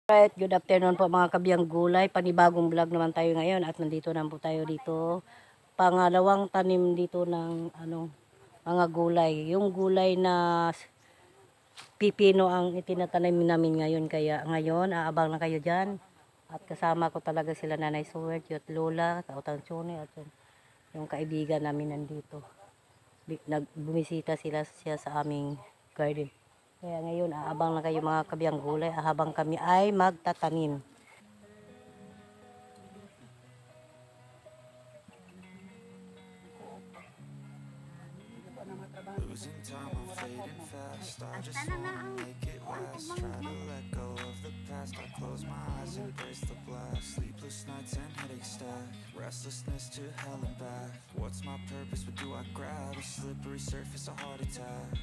Right, good afternoon po mga kabiyang gulay. Panibagong vlog naman tayo ngayon at nandito na po tayo dito. Pangalawang tanim dito ng mga gulay. Yung gulay na pipino ang itinatanim namin ngayon. Kaya ngayon, aabang na kayo dyan. At kasama ko talaga sila Nanay Suwert, at Lola, Tautang Chone, at yung kaibigan namin nandito. Bumisita siya sa aming garden. Kaya ngayon, aabang na kayo mga kabiyang gulay habang kami ay magtatanim. Losing time, I'm fading fast. I just wanna make it last. Try to let go of the past. I close my eyes, embrace the blast. Sleepless nights and headaches stack. Restlessness to hell and back. What's my purpose? What do I grab? A slippery surface, a heart attack.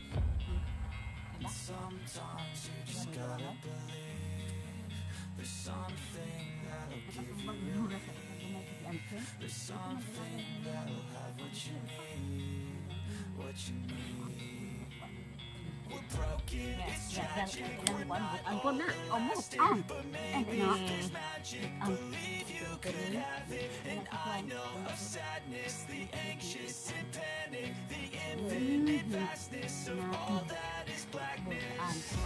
And sometimes you just gotta believe there's something that'll give you relief. There's something that'll have what you need. What you need. We're broken, it's tragic. We're not lasting, but maybe there's magic. Believe you could have it, and I know of sadness, the anxious and panic, the infinite vastness of all that is blackness.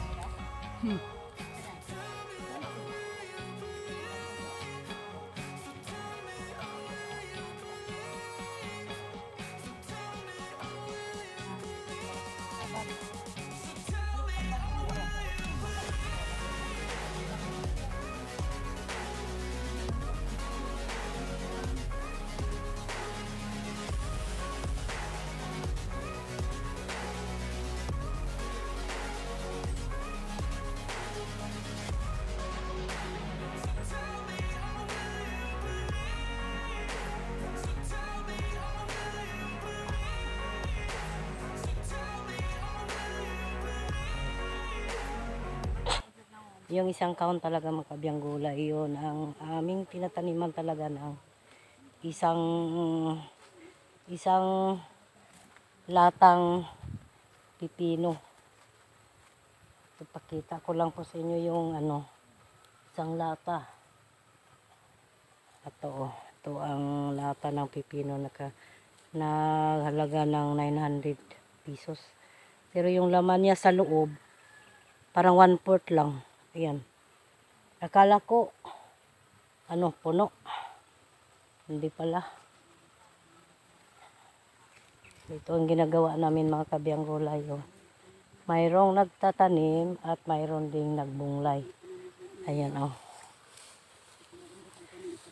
Yung isang count talaga magkabiyang gulay, yun ang aming tinataniman talaga ng isang latang pipino. Ipakita ko lang po sa inyo yung isang lata. Ito ang lata ng pipino na halaga ng 900 pesos. Pero yung laman niya sa loob parang 1/4 lang. Ayan. Akala ko, puno. Hindi pala. Ito ang ginagawa namin mga kabiyang gulay. Oh. Mayroong nagtatanim at mayroong ding nagbunglay. Ayan oh.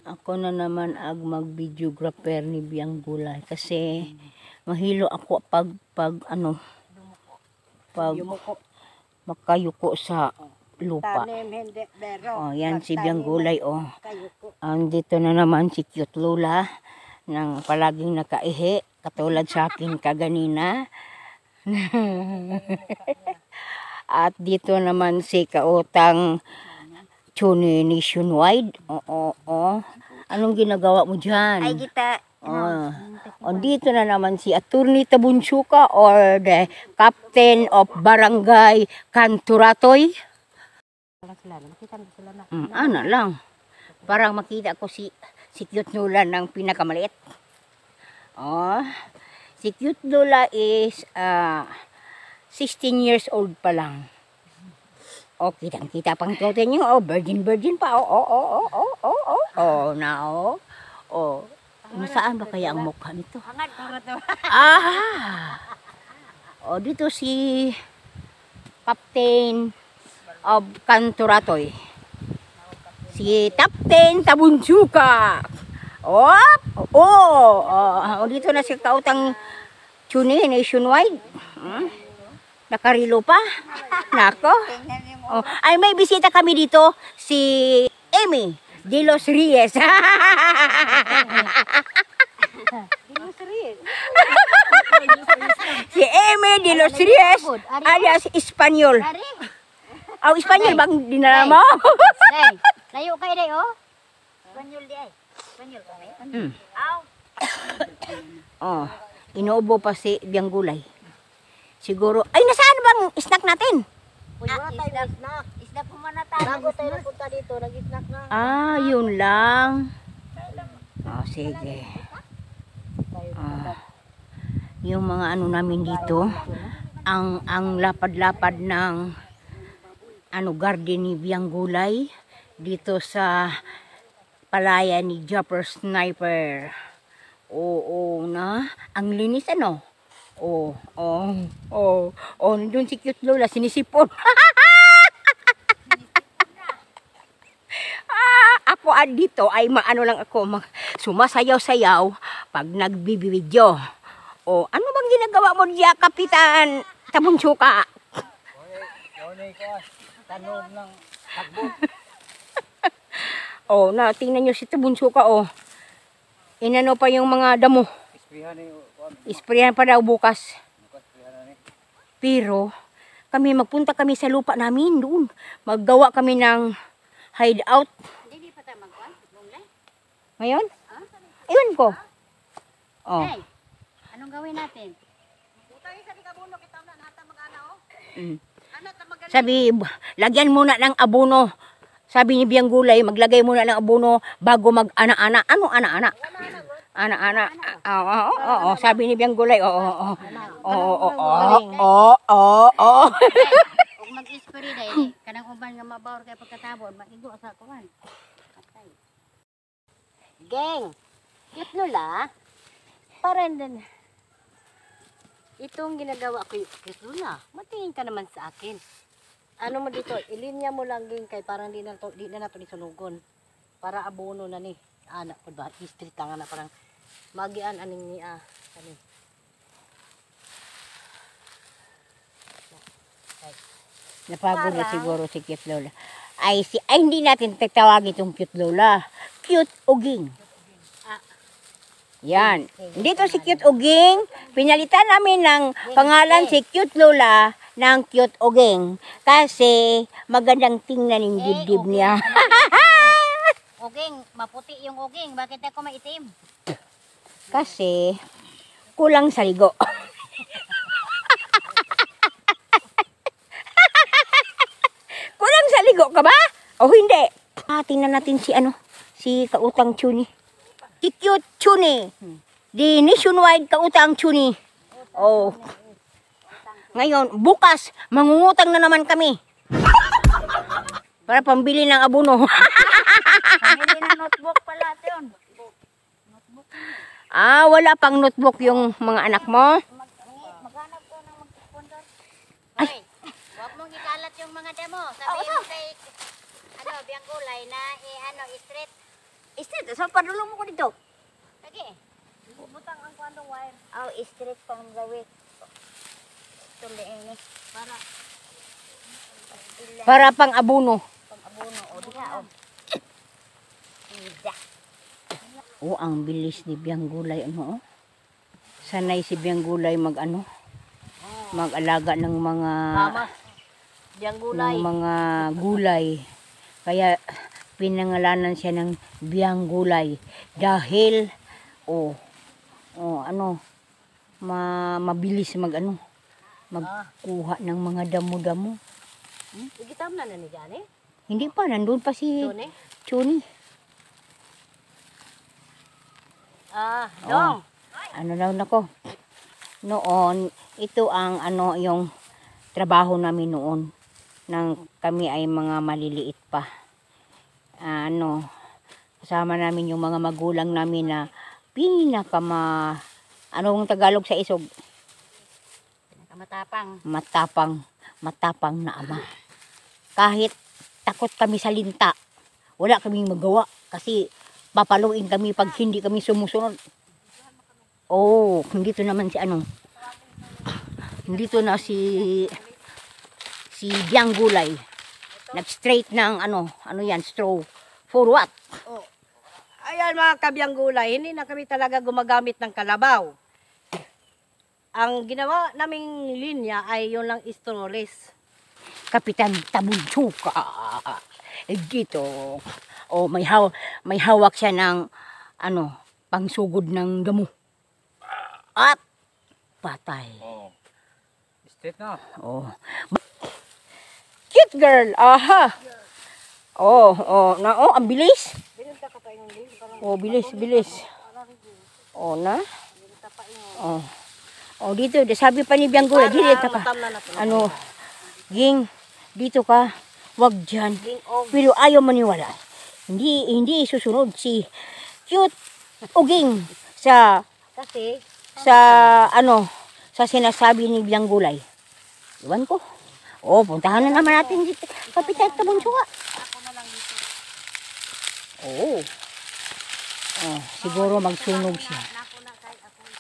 Ako na naman ang mag-videographer ni biyang gulay. Kasi mahilo ako pag makayuko sa lupa. Oh, yan si biyang gulay oh. Dito na naman si cute Lola nang palaging nakaihi katulad sa akin kaganina. At dito naman si Kautang Chone nationwide. Anong ginagawa mo diyan? Ay kita. Dito na naman si Attorney Tabunsuka or the Captain of Barangay Canturatoy. Nakita mo sila na. Lang. Parang makita ko si cute Lola ng pinakamaliit. Si cute Lola is 16 years old pa lang. Kitang-kita pang tote niyo. Virgin pa. Nasaan ba kaya ang mukha nito? Dito si Captain of Canturatoy. Si Captain Tabunsuka. Dito na si Kautang Chone nationwide. Nakarilo pa. Nako. Ay may bisita kami dito si Amy de los Reyes. Si Amy de los Reyes alias Espanyol. Espanyol bang dinala mo? Layo kayo day oh. Espanyol di ay. Espanyol kami. Inuubo pa si biyang gulay. Siguro, ay nasaan bang snack natin? Snack. isda pumanatan. Bago tayo napunta dito, nag-snack na. Ah, yun lang. Oh, sige. Yung mga ano namin dito, ang lapad-lapad ng ano garden ni Biang Gulay dito sa palaya ni Jumper Sniper. Oo na, ang linis ano? Nandun si Cute Lola, sinisipon. Ako dito ay maano lang ako, sumasayaw-sayaw pag nagbibideo. Ano bang ginagawa mo diya, Kapitan Tabunsuka? Tanog ng takbo. Tingnan nyo si Tabunsuka, Inano pa yung mga damo. Isprihan ni Isprayan pa daw bukas. Pero, magpunta kami sa lupa namin doon. Maggawa kami ng hideout. Hindi pa tayo magkuhan. Ngayon? Iwan ko. Hey, anong gawin natin? Sabi, lagyan muna ng abono. Sabi ni Biang Gulay, maglagay muna ng abono bago mag-ana-ana. Ano ana-ana? Ana-ana. Oo. Sabi ni Biang Gulay, oo. Kung mag-spray dahil, kanang uban nga mabawar kay pagkatabon, makigo sa kuhan. Geng, Cute Lola, parang din. Itong ginagawa ko, Cute Lola, matingin ka naman sa akin. Ano mo dito, ilinya mo lang Geng kay parang di na nato ni sunugon. Para abono na ni. Anak ko ba, street nga na parang magian aning ni kani. Napagod na siguro si Cute Lola. Ay, hindi natin tatawagin itong Cute Lola. Cute Uging. Yan. Dito si Cute Uging. Pinalitan namin ng pangalan si Cute Lola ng Cute Uging. Kasi magandang tingnan yung dibdib niya. Uging, maputi yung uging. Bakit ako maitim? Kasi kulang sa ligo. Kulang sa ligo ka ba? O hindi? Tingnan natin si Kautang Chuni. Si Cute Chuni. Di nationwide Kautang Chuni. Ngayon, bukas, mangungutang na naman kami. Para pambili ng abono. Pamili ng notebook pala ito yun. Wala pang notebook yung mga anak mo? Maghanap ko ng mag-sponsor. Hoy, huwag mong ikalat yung mga demo. Sabihin mo kay, Biang Gulay na, street. Street, so padulong mo ko dito. Lagi. Butang ang kwandong wire. Street pang gawin. Tuliin eh. Para pang abono. Pang-abono. O, diha, o. Ang bilis ni Biang Gulay, Sanay si Biang Gulay mag-alaga ng mga Mama, Biang Gulay. gulay. Kaya pinangalanan siya ng Biang Gulay dahil mabilis magkuha ng mga damo-damo. Igitam na ni Jani. Hindi pa, nandun pa si Chuni. Chuni. Dong. Nako. Noon, ito ang yung trabaho namin noon nang kami ay mga maliliit pa. Kasama namin yung mga magulang namin na anong Tagalog sa isog? Matapang. Matapang na ama. Kahit takot kami sa linta, wala kaming magawa kasi papaluin kami pag hindi kami sumusunod. Dito naman dito na si Biang Gulay. Nag-straight ng straw. For what? Ayan mga kabyang gulay, hindi na kami talaga gumagamit ng kalabaw. Ang ginawa naming linya ay yun lang strawless. Kapitan Tabunsuka. Dito. May hawak siya ng pangsugod ng damo. At patay. Straight na. Cute girl. Aha. Ang bilis. Oh, bilis, bilis. Oh, na. Dito, sabi pa ni Bianggula, dito ka. Ano, ging, dito ka. Wag dyan. Pero ayaw maniwala. Hindi susunod si cute uging sa Kasi, sa sinasabi ni Bianggulay. Iwan ko. Puntahan na naman natin dito. Kapitan Tabunsuka. Siguro magsunog siya.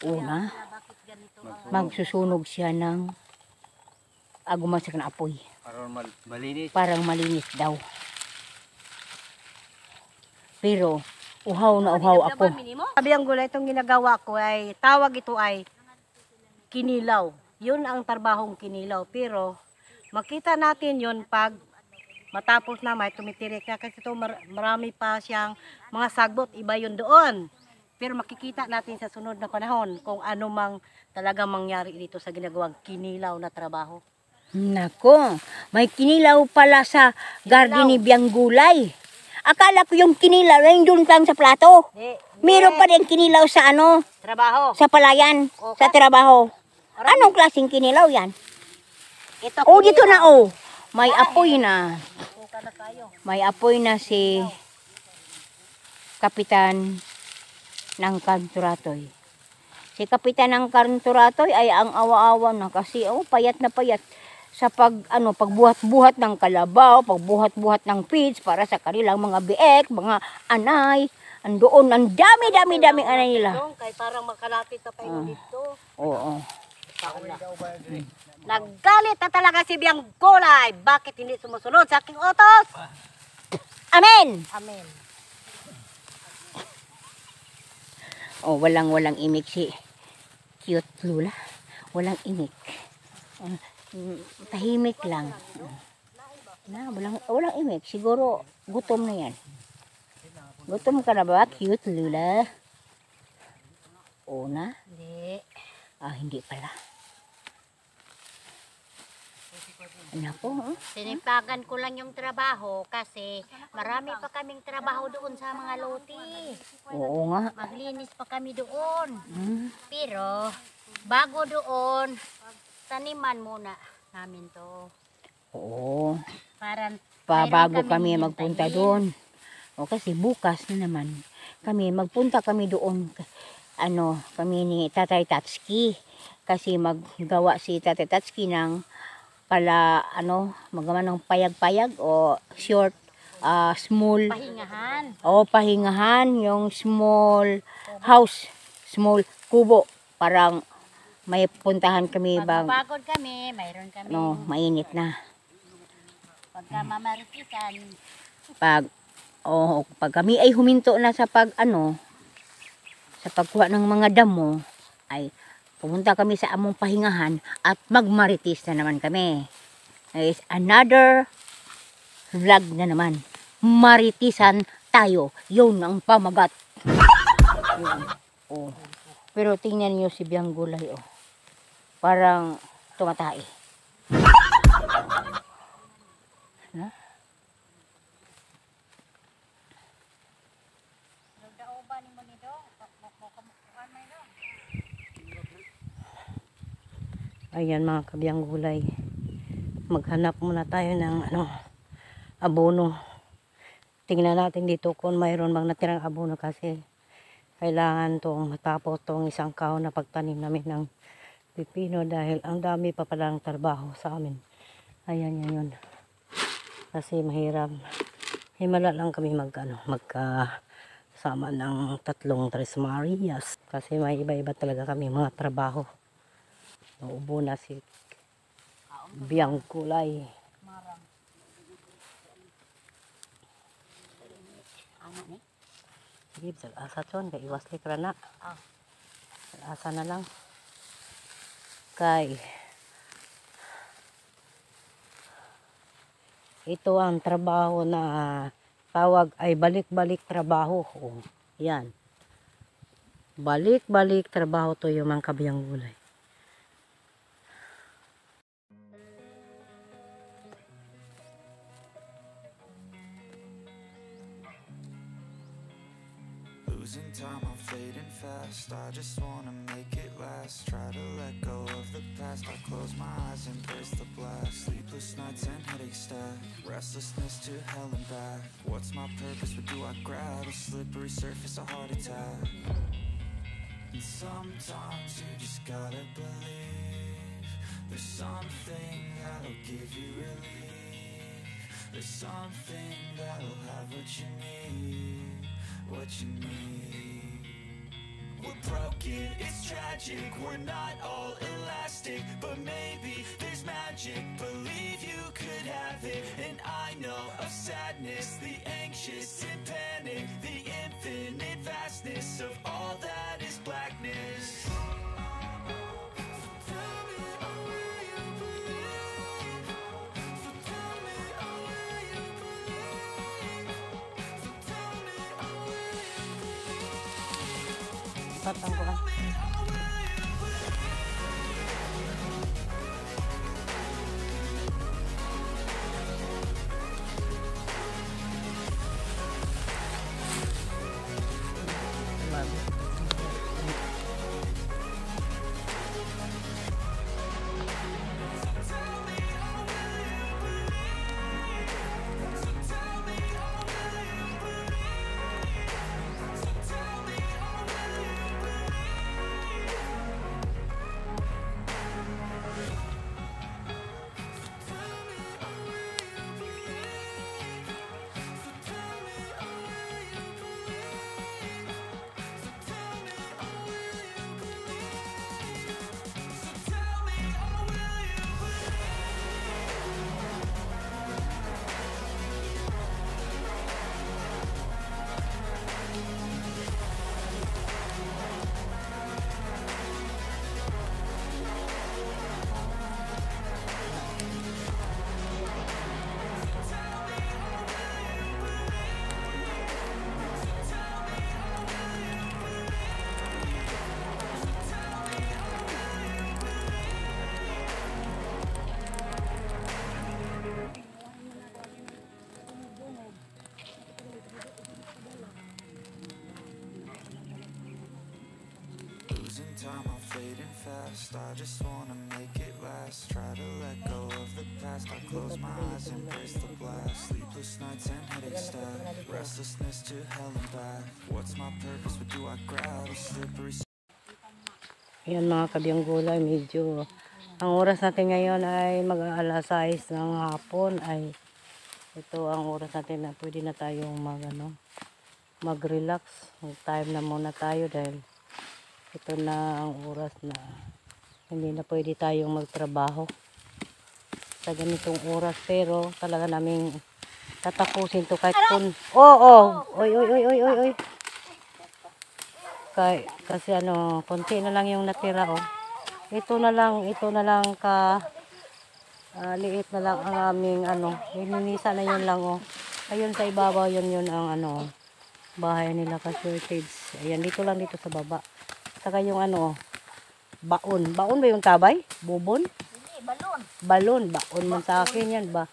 Una, magsusunog siya ng agumasak na apoy. Malinis. Parang malinis daw. Pero, uhaw na uhaw ako. sabi ang gulay, itong ginagawa ko ay, tawag ito ay kinilaw. Yun ang trabahong kinilaw. Pero, makita natin yun pag matapos na may tumitirik na. Kasi ito marami pa siyang mga sagbot. Iba yun doon. Pero makikita natin sa sunod na panahon kung ano mang talagang mangyari dito sa ginagawang kinilaw na trabaho. Nako, may kinilaw pala sa garden ni Bianggulay. Akala ko yung kinilaw ay doon lang sa plato. Meron pa din kinilaw sa Trabaho. sa palayan, sa trabaho. Anong klaseng kinilaw yan? Ito Dito na may apoy na. May apoy na si Kapitan ng Kanturatoy. Si Kapitan ng Kanturatoy ay ang awa-awa na kasi payat na payat sa pagbuhat-buhat ng kalabaw, pagbuhat-buhat ng feeds para sa kanilang mga biek, mga anay. Andoon, ang dami anay nila. Kay parang makalapit na tayo dito. Oo. Naggalit na talaga si Bianggulay. Bakit hindi sumusunod sa aking utos? Amen! Amen. Walang imik si cute Lula. Walang imik. Tahimik lang. Walang imik. Siguro gutom na yan. Gutom ka na ba, cute Lula? Na? Hindi. Hindi pala. Nako, Sinipagan ko lang yung trabaho kasi marami pa kaming trabaho doon sa mga loti. oo nga. Maglinis pa kami doon. Hmm. Pero bago doon, taniman muna namin to. Oo. Para Bago mayroon kami kaming magpunta hintayin. doon. Kasi bukas na naman magpunta kami doon. Kami ni Tatay Tatski. Kasi maggawa si Tatay Tatski ng magawa ng payag-payag o short, small. Pahingahan. Pahingahan, yung small house, small kubo. Parang may puntahan kami Pag mapagod kami, mayroon kami. mainit na. Pagka mamaritisan, Pag kami ay huminto na sa sa pagkuha ng mga damo, ay pumunta kami sa among pahingahan at magmaritis na naman kami. Is another vlog na naman. Maritisan tayo. Yun ang pamagat. Yun. Pero tingnan niyo si Bianggulay. Parang tumatay. Ayan mga kabiyanggulay. Maghanap muna tayo ng abono. Tingnan natin dito kung mayroon bang natirang abono kasi kailangan tong matapos tong isang kahon na pagtanim namin ng pipino dahil ang dami pa palang trabaho sa amin. Ayan yun. Kasi mahirap. Himala lang kami magkasama ng 3 Tres Marias kasi may iba-iba talaga kami mga trabaho. Naubo na si Bianggulay. Sige, asa ton kay iwas likra na. Asa na lang. Kay ito ang trabaho na tawag ay balik-balik trabaho. Yan. Balik-balik trabaho to yung mga kabiyanggulay. Losing time, I'm fading fast. I just wanna make it last. Try to let go of the past. I close my eyes, embrace the blast. Sleepless nights and headaches stack. Restlessness to hell and back. What's my purpose? What do I grab? A slippery surface, a heart attack. And sometimes you just gotta believe there's something that'll give you relief. There's something that'll have what you need, what you need. We're broken, it's tragic, we're not all elastic, but maybe there's magic. Believe you could have it, and I know of sadness, the anxious and panic, the infinite vastness of all that is blackness. Patang ko ah. Losing time, I'm fading fast. I just wanna make it last. Try to let go of the past. I close my eyes, embrace the blast. Sleepless nights and headaches stack. Restlessness to hell and back. What's my purpose? What do I grab? A slippery. Ayan mga kabiyang gulay, medyo ang oras natin ngayon ay mag-aalas 6 ng hapon. Ay ito ang oras natin na pwede na tayong mag-relax. Mag-time na muna tayo dahil ito na ang oras na hindi na pwede tayong magtrabaho sa ganitong oras, pero talaga naming tatapusin to kahit kun oy. Kasi konti na lang yung natira ito na lang liit na lang ang aming linisa na yun lang ayun sa ibabaw yun ang bahay nila ka-shortage. Ayan dito sa baba. Saka yung baon ba yung tabay? Bubon? Hindi, balon. Balon, baon man sa akin yan ba.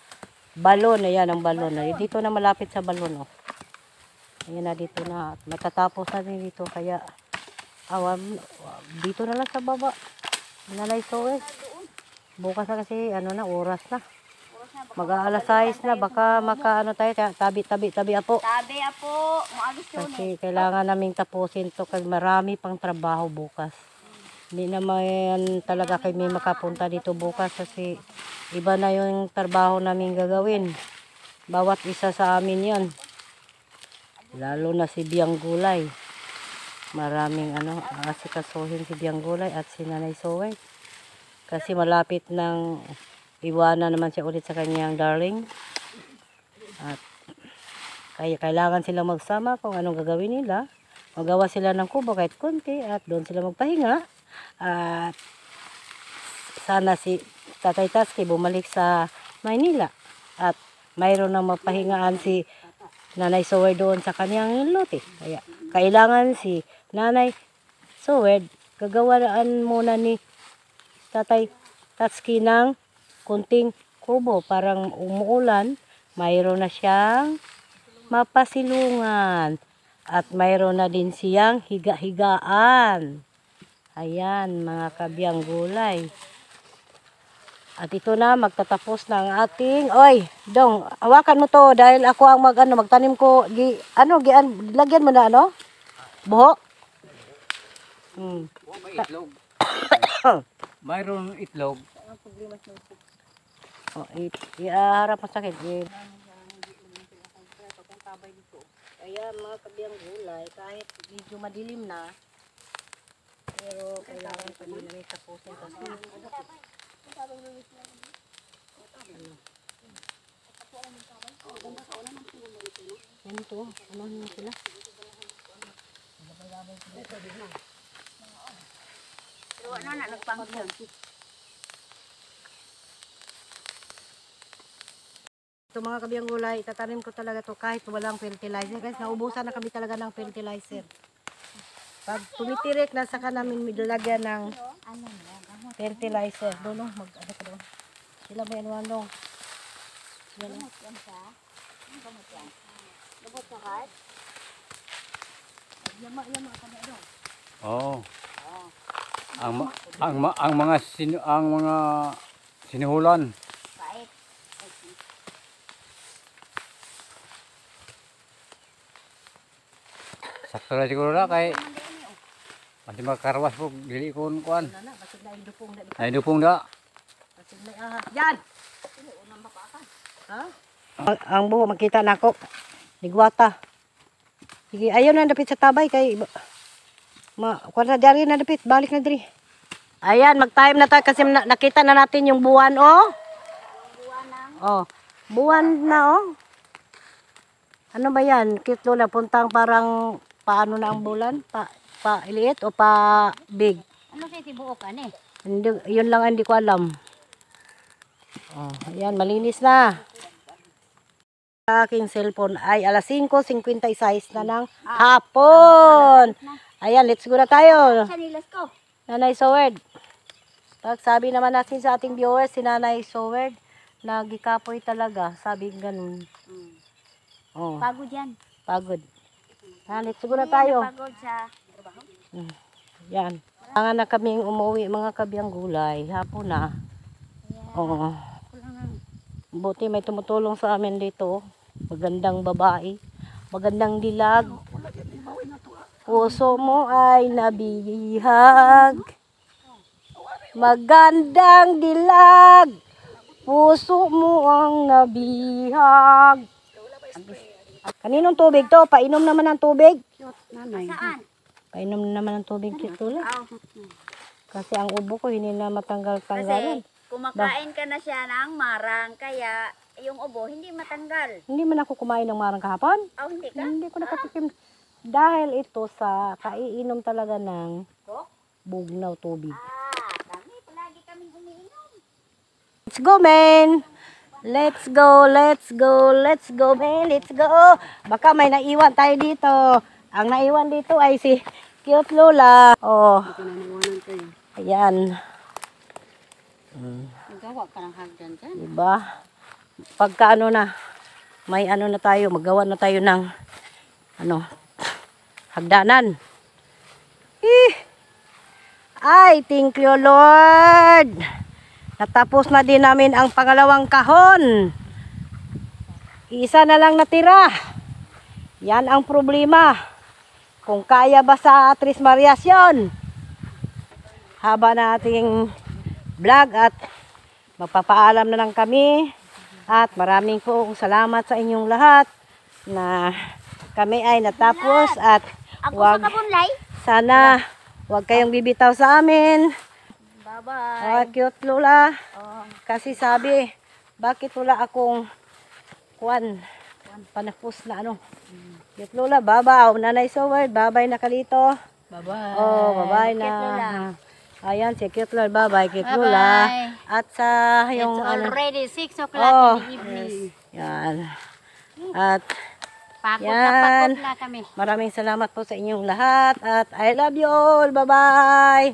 Balon, ayan ang balon. Dito na malapit sa balon Ayan na dito na. Matatapos na din dito kaya dito na lang sa baba. Nanay Soe. Bukas na kasi oras na. Mag-aalas 6 na baka tayo tabi apo. Tabi apo, maagos yun Kasi kailangan naming tapusin to kasi marami pang trabaho bukas. Hindi naman talaga kami makapunta dito bukas kasi iba na yung trabaho namin gagawin. Bawat isa sa amin yon. Lalo na si Biyang Gulay. Maraming asikasuhin si Biyang Gulay at si Nanay Soe. Kasi malapit ng iwanan naman siya ulit sa kanyang darling. At kaya kailangan silang magsama kung anong gagawin nila. Magawa sila ng kubo kahit konti at doon sila magpahinga. At sana si Tatay Tatsky bumalik sa Maynila. At mayroon nang mapahingaan si Nanay Soe doon sa kanyang lote. Kaya kailangan si Nanay Soe gagawaan muna ni Tatay Tatsky ng kunting kubo. Parang umuulan, mayroon na siyang mapasilungan. At mayroon na din siyang higa-higaan. Ayan, mga kabiyang gulay. At ito na, magtatapos na ang ating... Oy, Dong, hawakan mo to dahil ako ang magtanim ko. Lagyan mo na, buho? May itlog. Mayroon itlog. Iharap mo sakit. Kaya mga kabiyang gulay, kahit medyo madilim na, pero kailangan pa din namin tapusin kasi yan ito, ano sila? Pero ano na, nagpangkyon. Ito mga kabiyang gulay, itatanim ko talaga to kahit walang fertilizer. Guys, naubusan na kami talaga ng fertilizer. Pag tumitirik na saka namin midlagyan ng fertilizer. Doon, mag-ano ka doon. Sila may ano. Yan. Oo. Ang mga sinuhulan. Sakto na siguro na kay pati magkarwas po dili ko kuan. Naidupong da. Yan! Ha? Ang buho, makita na ako. Ligwata. Sige, ayaw na dapit sa tabay kay kuwan na dari na dapit, balik na diri. Ayan, mag-time na tayo kasi nakita na natin yung buwan, Oh, buwan na, Ano ba yan? Cute Lola, puntang parang paano na ang bulan? Pa iliit o pa big? Ano siya tibuok ani? Hindi, yun lang hindi ko alam. Ayan, malinis na. Sa aking cellphone ay alas 5:56 na ng hapon. Ayan, let's go na tayo. Sa nilas ko. Nanay Sowerd. Sabi naman natin sa ating viewers, si Nanay Sowerd, nagikapoy talaga. Sabi ganun. Oh, Pagod yan. pagod. Let's go na tayo. Pagod sa trabaho. Yan. Kailangan na kaming umuwi mga kabiyang gulay. Hapon na. Oo. Buti may tumutulong sa amin dito. Magandang babae. Magandang dilag. Puso mo ay nabihag. Magandang dilag. Puso mo ang nabihag. Kaninong tubig to? Painom naman ng tubig. Saan? Painom naman ng tubig kito lang. Kasi ang ubo ko hindi na matanggal-tanggalan. Kasi kumakain ka na siya ng marang, kaya yung ubo hindi matanggal. Hindi man ako kumain ng marang kahapon. Hindi ka? Hindi ko nakatikim. Dahil ito sa kaiinom talaga ng bugnaw tubig. Kami, palagi kaming umiinom. Let's go, man! Let's go, let's go, let's go, man! Let's go! Baka may naiwan tayo dito. Ang naiwan dito ay si Cute Lola. Oh. Ayan. Magawa ka ng hagdan dyan. Diba? Pagka may na tayo, magawa na tayo ng hagdanan. Ay, thank you Lord. Natapos na din namin ang pangalawang kahon. Isa na lang natira. Yan ang problema. Kung kaya ba sa Tres Marias yun? Haba na ating vlog at magpapaalam na lang kami. At maraming pong salamat sa inyong lahat na kami ay natapos at Ako sa kabunlay. sana wag kayong bibitaw sa amin. Bye-bye. Cute Lola. Kasi sabi, bakit wala akong panapos na Cute Lola, babaw. Nanay Sowerd, babay na kalito. Bye-bye. Oh, babay na. Cute Lola. Ayan, si Cute Lola, babay Cute Lola. At sa yung It's already 6 o'clock in the evening. Yan. At Pagod yan. na kami. Maraming salamat po sa inyong lahat. At I love you all. Bye-bye.